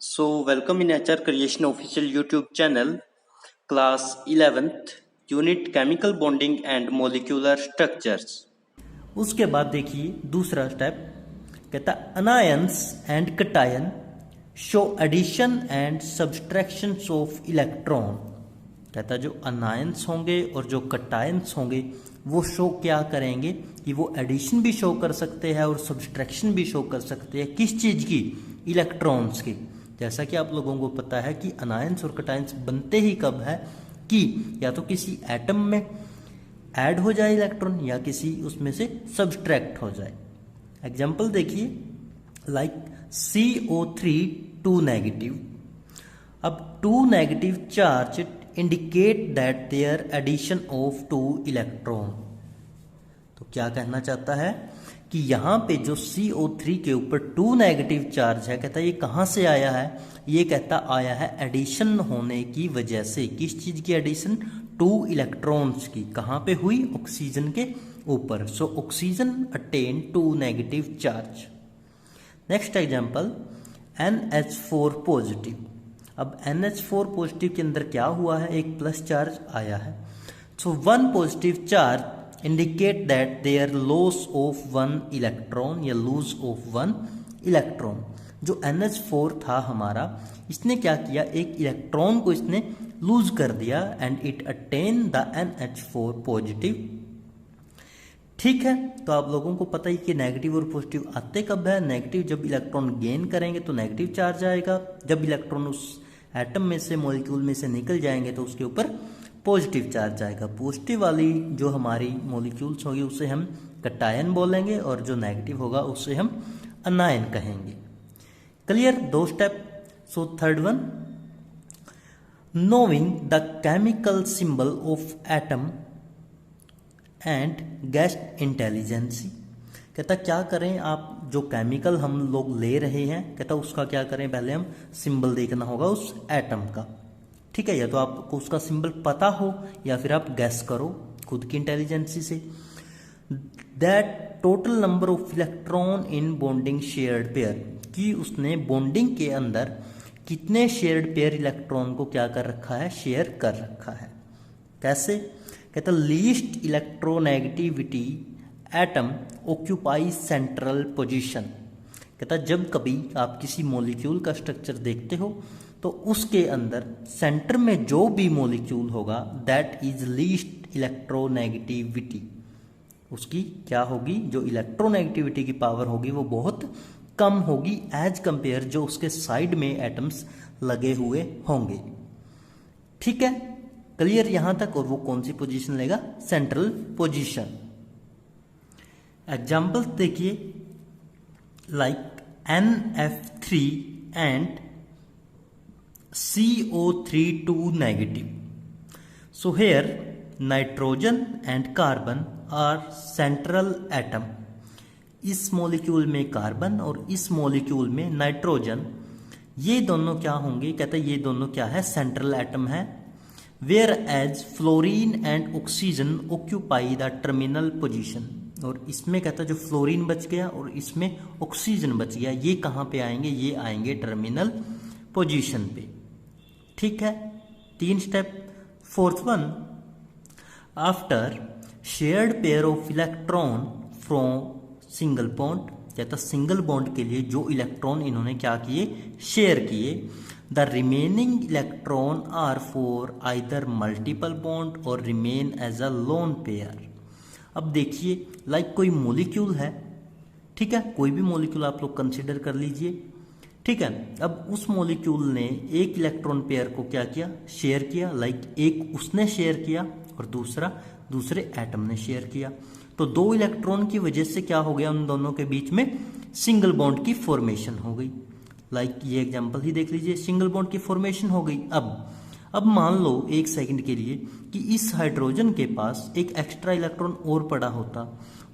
So, welcome in HR Creation official YouTube channel, class 11th, unit chemical bonding and molecular structures. उसके बाद देखिए दूसरा step कहता anions and cations show addition and subtraction of electron. कहता जो anions होंगे और जो कटायंस होंगे वो शो क्या करेंगे कि वो एडिशन भी शो कर सकते हैं और सब्सट्रैक्शन भी शो कर सकते हैं। किस चीज़ की? इलेक्ट्रॉन्स की। जैसा कि आप लोगों को पता है कि अनायंस और कटायंस बनते ही कब है कि या तो किसी एटम में ऐड हो जाए इलेक्ट्रॉन या किसी उसमें से सब्सट्रैक्ट हो जाए। एग्जाम्पल देखिए लाइक CO3 2 नेगेटिव। अब 2 negative charge indicate that there addition of 2 electron. तो क्या कहना चाहता है कि यहाँ पे जो CO3 के ऊपर 2 नेगेटिव चार्ज है, कहता है ये कहाँ से आया है? ये कहता आया है एडिशन होने की वजह से। किस चीज की एडिशन? 2 इलेक्ट्रॉन्स की। कहाँ पे हुई? ऑक्सीजन के ऊपर। So oxygen attain 2 negative charge. Next example NH4 positive. अब NH4 पॉजिटिव के अंदर क्या हुआ है? एक प्लस चार्ज आया है। सो 1 positive charge indicate that there loss of 1 electron या लूज ऑफ 1 इलेक्ट्रॉन। जो NH4 था हमारा, इसने क्या किया? एक इलेक्ट्रॉन को इसने लूज कर दिया and it attain the NH4 positive. ठीक है, तो आप लोगों को पता ही कि नेगेटिव और पॉजिटिव आते कब है? नेगेटिव जब इलेक्ट्रॉन गेन करेंगे तो नेगेटिव चार्ज आएगा, जब इलेक्ट्रॉन उस एटम में से मॉलिक्यूल में से निकल जाएंगे तो उसके ऊपर पॉजिटिव चार्ज आएगा। पॉजिटिव वाली जो हमारी मॉलिक्यूल्स होगी उसे हम कटायन बोलेंगे और जो नेगेटिव होगा उसे हम अनायन कहेंगे। Clear? 2 step. So third one, knowing the chemical symbol of atom and gas intelligence. कहता क्या करें? आप जो केमिकल हम लोग ले रहे हैं, कहता उसका क्या करें? पहले हम सिंबल देखना होगा उस एटम का। ठीक है, या तो आपको उसका सिंबल पता हो या फिर आप गैस करो खुद की इंटेलिजेंसी से। That total number of electron in bonding shared pair, कि उसने बॉन्डिंग के अंदर कितने शेयर्ड पेयर इलेक्ट्रॉन को क्या कर रखा है? शेयर कर रखा है। कैसे? कहता least electronegativity atom occupy central position. कहता जब कभी आप किसी मॉलिक्यूल का स्ट्रक्चर देखते हो तो उसके अंदर सेंटर में जो भी मॉलिक्यूल होगा दैट इज लीस्ट इलेक्ट्रोनेगेटिविटी, उसकी क्या होगी? जो इलेक्ट्रोनेगेटिविटी की पावर होगी वो बहुत कम होगी एज कंपेयर जो उसके साइड में एटम्स लगे हुए होंगे। ठीक है, क्लियर यहां तक? और वो कौन सी पोजीशन लेगा? Central position. एग्जाम्पल देखिए like NF3 and CO3 2 negative. So here nitrogen and carbon are central atom. इस मॉलिक्यूल में कार्बन और इस मॉलिक्यूल में नाइट्रोजन, ये दोनों क्या होंगे? कहते हैं ये दोनों क्या है? सेंट्रल एटम है। Whereas fluorine and oxygen occupy the terminal position. और इसमें कहता है जो फ्लोरीन बच गया और इसमें ऑक्सीजन बच गया, ये कहाँ पे आएंगे? ये आएंगे टर्मिनल पोजीशन पे। ठीक है, 3 step. Fourth one, after shared pair of electron from single bond. कहता सिंगल बॉन्ड के लिए जो इलेक्ट्रॉन इन्होंने क्या किए? शेयर किए। The remaining electron are for either multiple bond और remain as a lone pair. अब देखिए लाइक कोई मॉलिक्यूल है, ठीक है, कोई भी मॉलिक्यूल आप लोग कंसिडर कर लीजिए। ठीक है, अब उस मॉलिक्यूल ने एक इलेक्ट्रॉन पेयर को क्या किया? शेयर किया। लाइक एक उसने शेयर किया और दूसरा दूसरे एटम ने शेयर किया। तो 2 इलेक्ट्रॉन की वजह से क्या हो गया? उन दोनों के बीच में सिंगल बॉन्ड की फॉर्मेशन हो गई। लाइक ये एग्जांपल ही देख लीजिए, सिंगल बॉन्ड की फॉर्मेशन हो गई। अब मान लो 1 सेकंड के लिए कि इस हाइड्रोजन के पास एक एक्स्ट्रा इलेक्ट्रॉन और पड़ा होता,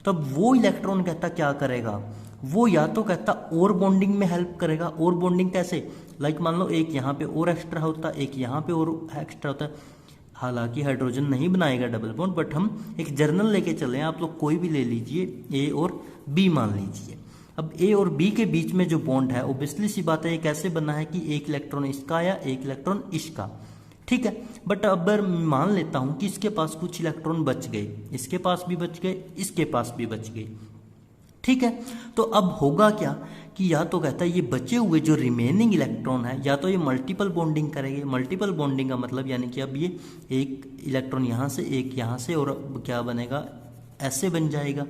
तब वो इलेक्ट्रॉन कहता क्या करेगा? वो या तो कहता और बॉन्डिंग में हेल्प करेगा। और बॉन्डिंग कैसे? लाइक मान लो एक यहाँ पे और एक्स्ट्रा होता, एक यहाँ पे और एक्स्ट्रा होता। हालांकि हाइड्रोजन नहीं बनाएगा डबल बॉन्ड, बट हम एक जर्नल लेके चले, आप लोग कोई भी ले लीजिए, A और B मान लीजिए। अब ए और बी के बीच में जो बॉन्ड है ऑब्वियसली सी बात है ये कैसे बना है कि एक इलेक्ट्रॉन इसका या एक इलेक्ट्रॉन इसका, ठीक है। बट अब मान लेता हूं कि इसके पास कुछ इलेक्ट्रॉन बच गए, इसके पास भी बच गए, इसके पास भी बच गए, ठीक है। तो अब होगा क्या कि या तो कहता है ये बचे हुए जो रिमेनिंग इलेक्ट्रॉन है या तो ये मल्टीपल बॉन्डिंग करेंगे। मल्टीपल बॉन्डिंग का मतलब यानी कि अब ये एक इलेक्ट्रॉन यहाँ से एक यहाँ से और क्या बनेगा, ऐसे बन जाएगा,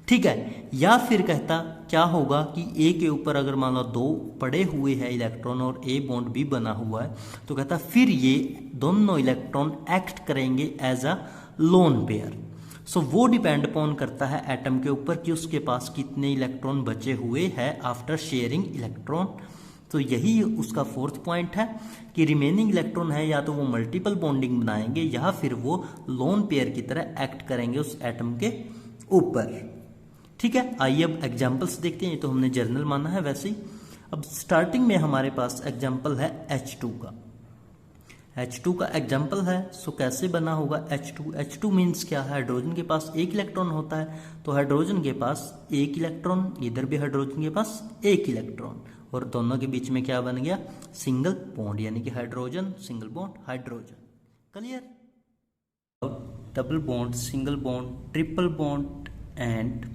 ठीक है। या फिर कहता क्या होगा कि ए के ऊपर अगर मान लो 2 पड़े हुए हैं इलेक्ट्रॉन और ए बॉन्ड भी बना हुआ है तो कहता फिर ये दोनों इलेक्ट्रॉन एक्ट करेंगे एज अ लोन पेयर। सो वो डिपेंड अपॉन करता है एटम के ऊपर कि उसके पास कितने इलेक्ट्रॉन बचे हुए हैं आफ्टर शेयरिंग इलेक्ट्रॉन। तो यही उसका 4th पॉइंट है कि रिमेनिंग इलेक्ट्रॉन है या तो वो मल्टीपल बॉन्डिंग बनाएंगे या फिर वो लोन पेयर की तरह एक्ट करेंगे उस एटम के ऊपर, ठीक है। आइए अब एग्जाम्पल्स देखते हैं। ये तो हमने जर्नल माना है वैसे ही। अब स्टार्टिंग में हमारे पास एग्जाम्पल है H2 का। H2 का एग्जाम्पल है, सो कैसे बना होगा H2। H2 मीन्स क्या है, हाइड्रोजन के पास एक इलेक्ट्रॉन होता है, तो हाइड्रोजन के पास एक इलेक्ट्रॉन, इधर भी हाइड्रोजन के पास एक इलेक्ट्रॉन, और दोनों के बीच में क्या बन गया, सिंगल बॉन्ड, यानी कि hydrogen single bond hydrogen. Clear. Double bond, single bond, triple bond and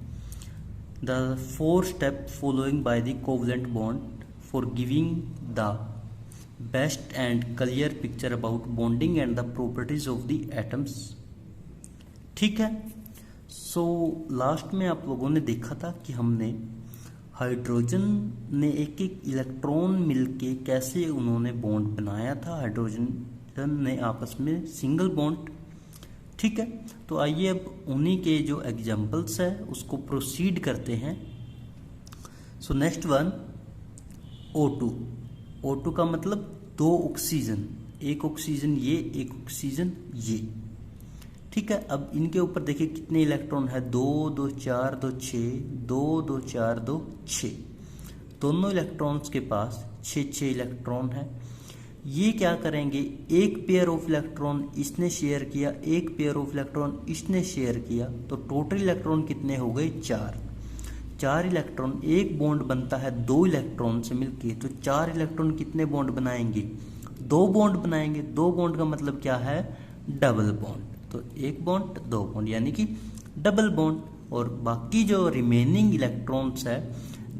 the 4 steps following by the covalent bond for giving the best and clear picture about bonding and the properties of the atoms, ठीक है। So last में आप लोगों ने देखा था कि हमने हाइड्रोजन ने एक एक इलेक्ट्रॉन मिलके कैसे उन्होंने बॉन्ड बनाया था, हाइड्रोजन ने आपस में सिंगल बॉन्ड, ठीक है। तो आइए अब उन्हीं के जो एग्जाम्पल्स है उसको प्रोसीड करते हैं। So next one O2। O2 का मतलब 2 ऑक्सीजन, एक ऑक्सीजन ये, एक ऑक्सीजन ये, ठीक है। अब इनके ऊपर देखिए कितने इलेक्ट्रॉन है, 2 2 4 2 6, 2 2 4 2 6, दोनों इलेक्ट्रॉन्स के पास 6 इलेक्ट्रॉन है। ये क्या करेंगे, एक पेयर ऑफ इलेक्ट्रॉन इसने शेयर किया, एक पेयर ऑफ इलेक्ट्रॉन इसने शेयर किया, तो टोटल इलेक्ट्रॉन कितने हो गए, 4 इलेक्ट्रॉन। एक बॉन्ड बनता है 2 इलेक्ट्रॉन से मिलके, तो 4 इलेक्ट्रॉन कितने बॉन्ड बनाएंगे, 2 बॉन्ड बनाएंगे। 2 बॉन्ड का मतलब क्या है, डबल बॉन्ड, तो एक बॉन्ड 2 बॉन्ड यानी कि डबल बॉन्ड। और बाकी जो रिमेनिंग इलेक्ट्रॉन्स है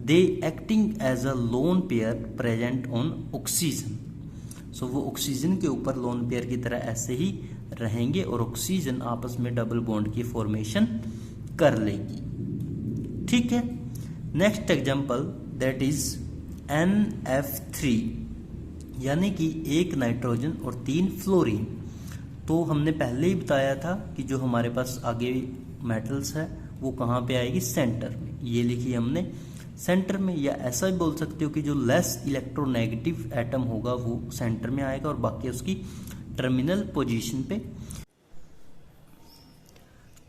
they acting as a lone pair present on oxygen. So वो ऑक्सीजन के ऊपर लोन पेयर की तरह ऐसे ही रहेंगे और ऑक्सीजन आपस में डबल बॉन्ड की फॉर्मेशन कर लेगी, ठीक है। Next example that is NF3, यानी कि एक नाइट्रोजन और 3 फ्लोरीन। तो हमने पहले ही बताया था कि जो हमारे पास आगे मेटल्स है वो कहाँ पे आएगी, सेंटर में। ये लिखी हमने सेंटर में, या ऐसा भी बोल सकते हो कि जो लेस इलेक्ट्रोनेगेटिव एटम होगा वो सेंटर में आएगा और बाकी उसकी टर्मिनल पोजीशन पे।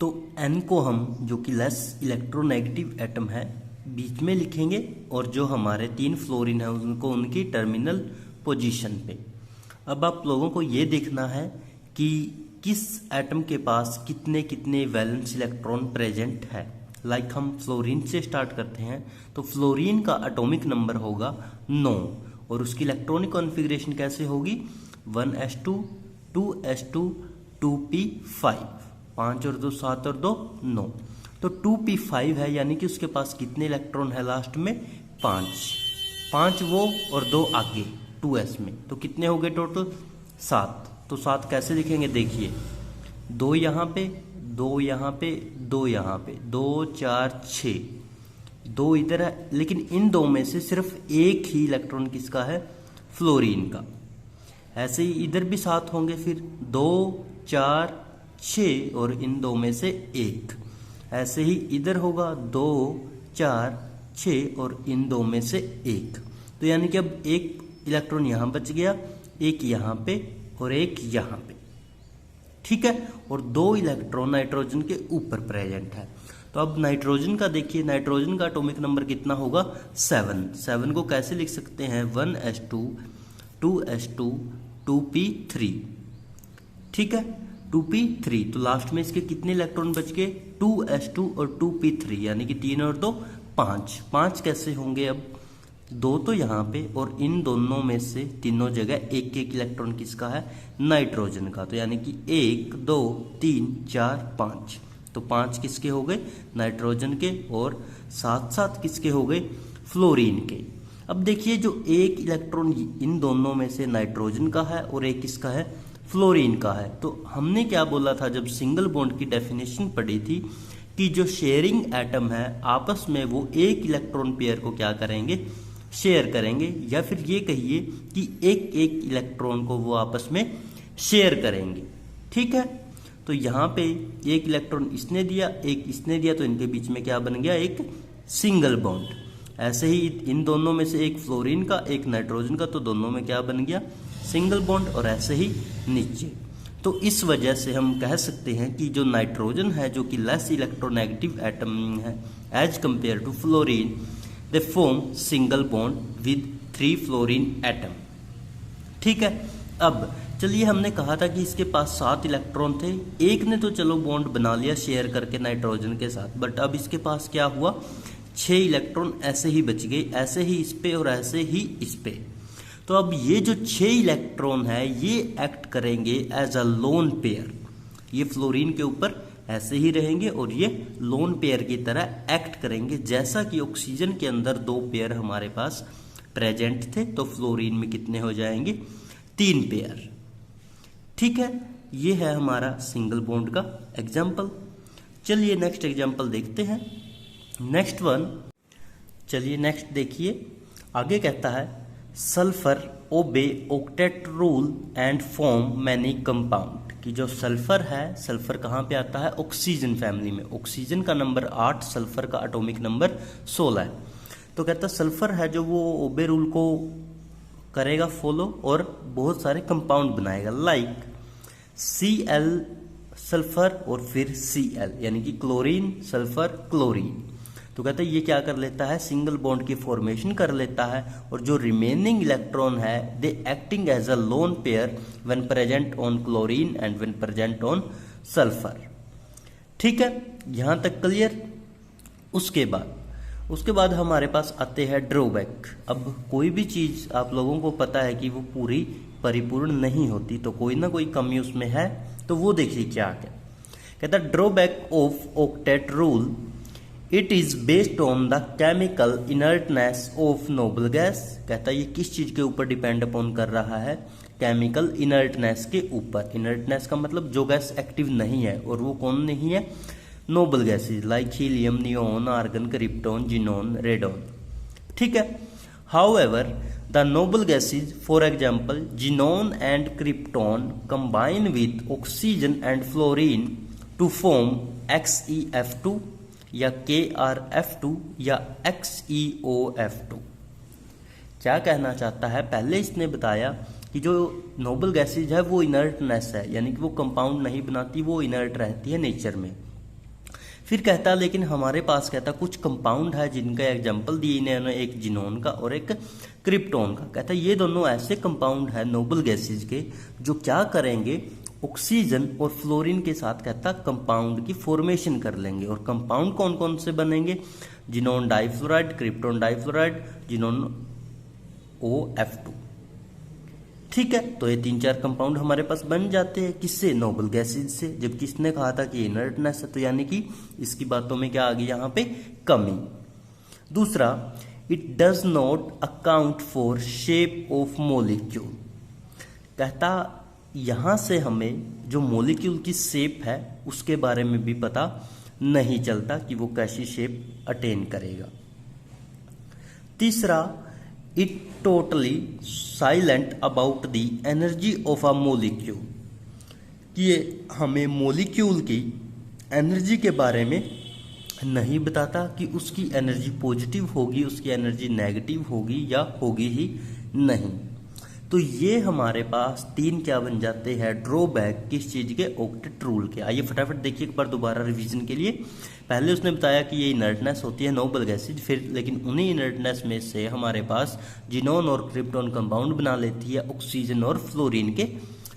तो N को हम, जो कि लेस इलेक्ट्रोनेगेटिव एटम है, बीच में लिखेंगे और जो हमारे 3 फ्लोरीन है उनको उनकी टर्मिनल पोजीशन पे। अब आप लोगों को ये देखना है कि किस एटम के पास कितने कितने वैलेंस इलेक्ट्रॉन प्रेजेंट है। लाइक हम फ्लोरीन से स्टार्ट करते हैं, तो फ्लोरीन का एटॉमिक नंबर होगा 9 और उसकी इलेक्ट्रॉनिक कॉन्फ़िगरेशन कैसे होगी, 1s2 2s2 2p5, 5 और 2 7 और 2 9, तो 2p5 है, यानी कि उसके पास कितने इलेक्ट्रॉन है लास्ट में, 5 वो और 2 आगे 2s में, तो कितने हो गए टोटल 7। तो 7 कैसे लिखेंगे, देखिए 2 यहाँ पे, 2 यहाँ पे, 2 यहाँ पे, 2 4 6, 2 इधर है, लेकिन इन 2 में से सिर्फ एक ही इलेक्ट्रॉन किसका है, फ्लोरीन का। ऐसे ही इधर भी 7 होंगे, फिर 2 4 6 और इन 2 में से एक। ऐसे ही इधर होगा 2 4 6 और इन 2 में से एक। तो यानी कि अब एक इलेक्ट्रॉन यहाँ बच गया, एक यहाँ पे और एक यहाँ पे, ठीक है। और 2 इलेक्ट्रॉन नाइट्रोजन के ऊपर प्रेजेंट है। तो अब नाइट्रोजन का देखिए, नाइट्रोजन का एटॉमिक नंबर कितना होगा, 7 को कैसे लिख सकते हैं, 1s2 2s2 2p3, ठीक है, 2p3। तो लास्ट में इसके कितने इलेक्ट्रॉन बच गए, 2s2 और 2p3, यानी कि 3 और 2 पांच कैसे होंगे? अब दो तो यहाँ पे और इन दोनों में से तीनों जगह एक एक इलेक्ट्रॉन किसका है? नाइट्रोजन का। तो यानी कि 1 2 3 4 5, तो 5 किसके हो गए? नाइट्रोजन के, और साथ साथ किसके हो गए? फ्लोरीन के। अब देखिए जो एक इलेक्ट्रॉन इन दोनों में से नाइट्रोजन का है और एक किसका है? फ्लोरीन का है। तो हमने क्या बोला था जब सिंगल बॉन्ड की डेफिनेशन पढ़ी थी कि जो शेयरिंग एटम है आपस में वो एक इलेक्ट्रॉन पेयर को क्या करेंगे? शेयर करेंगे, या फिर ये कहिए कि एक एक इलेक्ट्रॉन को वो आपस में शेयर करेंगे। ठीक है, तो यहाँ पे एक इलेक्ट्रॉन इसने दिया, एक इसने दिया, तो इनके बीच में क्या बन गया? एक सिंगल बॉन्ड। ऐसे ही इन दोनों में से एक फ्लोरीन का एक नाइट्रोजन का, तो दोनों में क्या बन गया? Single bond. और ऐसे ही नीचे। तो इस वजह से हम कह सकते हैं कि जो नाइट्रोजन है जो कि लेस इलेक्ट्रोनेगेटिव एटम है as compare to fluorine, they form single bond with 3 fluorine atom. ठीक है, अब चलिए हमने कहा था कि इसके पास 7 इलेक्ट्रॉन थे, एक ने तो चलो बॉन्ड बना लिया शेयर करके नाइट्रोजन के साथ, बट अब इसके पास क्या हुआ? 6 इलेक्ट्रॉन ऐसे ही बच गए, ऐसे ही इस पे और ऐसे ही इस पे। तो अब ये जो 6 इलेक्ट्रॉन है ये एक्ट करेंगे एज अ लोन पेयर। ये फ्लोरीन के ऊपर ऐसे ही रहेंगे और ये लोन पेयर की तरह एक्ट करेंगे, जैसा कि ऑक्सीजन के अंदर 2 पेयर हमारे पास प्रेजेंट थे, तो फ्लोरीन में कितने हो जाएंगे? 3 पेयर। ठीक है, ये है हमारा सिंगल बॉन्ड का एग्जाम्पल। चलिए नेक्स्ट एग्जाम्पल देखते हैं। नेक्स्ट वन, चलिए नेक्स्ट देखिए, आगे कहता है sulphur obey octet rule and form many compound. कि जो सल्फर है, सल्फर कहाँ पे आता है? ऑक्सीजन फैमिली में। ऑक्सीजन का नंबर 8, सल्फर का एटॉमिक नंबर 16 है। तो कहता है सल्फर है जो वो ओबे रूल को करेगा फॉलो और बहुत सारे कंपाउंड बनाएगा, लाइक Cl सल्फर और फिर Cl, यानी कि क्लोरीन सल्फर क्लोरीन। तो कहते हैं ये क्या कर लेता है? सिंगल बॉन्ड की फॉर्मेशन कर लेता है, और जो रिमेनिंग इलेक्ट्रॉन है they acting as a lone pair when present on chlorine and when present on sulphur. ठीक है, यहां तक क्लियर। उसके बाद हमारे पास आते हैं ड्रॉबैक। अब कोई भी चीज आप लोगों को पता है कि वो पूरी परिपूर्ण नहीं होती, तो कोई ना कोई कमी उसमें है, तो वो देखिए क्या है। कहता है drawback of octet rule, it is based on the chemical inertness of noble gas. कहता है ये किस चीज के ऊपर डिपेंड अपॉन कर रहा है? केमिकल इनर्टनेस के ऊपर। इनर्टनेस का मतलब जो गैस एक्टिव नहीं है, और वो कौन नहीं है? Noble gases like helium, neon, argon, krypton, xenon, radon. ठीक है, however the noble gases for example xenon and krypton combine with oxygen and fluorine to form XeF2 या KrF2 या XeOF2। क्या कहना चाहता है? पहले इसने बताया कि जो नोबल गैसेज है वो इनर्टनेस है, यानी कि वो कंपाउंड नहीं बनाती, वो इनर्ट रहती है नेचर में। फिर कहता लेकिन हमारे पास कहता कुछ कंपाउंड है जिनका एग्जाम्पल दिए इन्होंने, एक जिनोन का और एक क्रिप्टॉन का। कहता ये दोनों ऐसे कंपाउंड है नोबल गैसेज के जो क्या करेंगे? ऑक्सीजन और फ्लोरीन के साथ कहता कंपाउंड की फॉर्मेशन कर लेंगे। और कंपाउंड कौन कौन से बनेंगे? Xenon difluoride, krypton difluoride, xenon OF2। ठीक है, तो ये 3-4 कंपाउंड हमारे पास बन जाते हैं किससे? नोबल गैसेज से। जब किसने कहा था कि इनर्टनेस है, तो यानी कि इसकी बातों में क्या आ गई यहाँ पे? कमी। दूसरा, it does not account for shape of molecule. कहता यहां से हमें जो मॉलिक्यूल की शेप है उसके बारे में भी पता नहीं चलता कि वो कैसी शेप अटेन करेगा। तीसरा, it totally silent about the energy of a molecule. कि ये हमें मॉलिक्यूल की एनर्जी के बारे में नहीं बताता कि उसकी एनर्जी पॉजिटिव होगी, उसकी एनर्जी नेगेटिव होगी या होगी ही नहीं। तो ये हमारे पास 3 क्या बन जाते हैं? ड्रॉबैक किस चीज के? ऑक्टेट रूल के। आइए फटाफट देखिए एक बार दोबारा रिवीजन के लिए। पहले उसने बताया कि ये इनर्टनेस होती है नोबल गैसेज, फिर लेकिन उन्हीं इनर्टनेस में से हमारे पास जिनोन और क्रिप्टॉन कंपाउंड बना लेती है ऑक्सीजन और फ्लोरीन के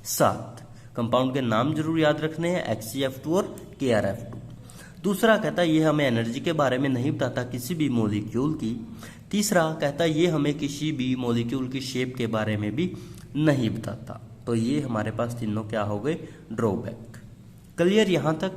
साथ। कंपाउंड के नाम जरूर याद रखने हैं, XeF2 और KrF2। दूसरा कहता है ये हमें एनर्जी के बारे में नहीं बताता किसी भी मॉलिक्यूल की। तीसरा कहता है ये हमें किसी भी मॉलिक्यूल की शेप के बारे में भी नहीं बताता। तो ये हमारे पास तीनों क्या हो गए, ड्रॉबैक। क्लियर यहाँ तक?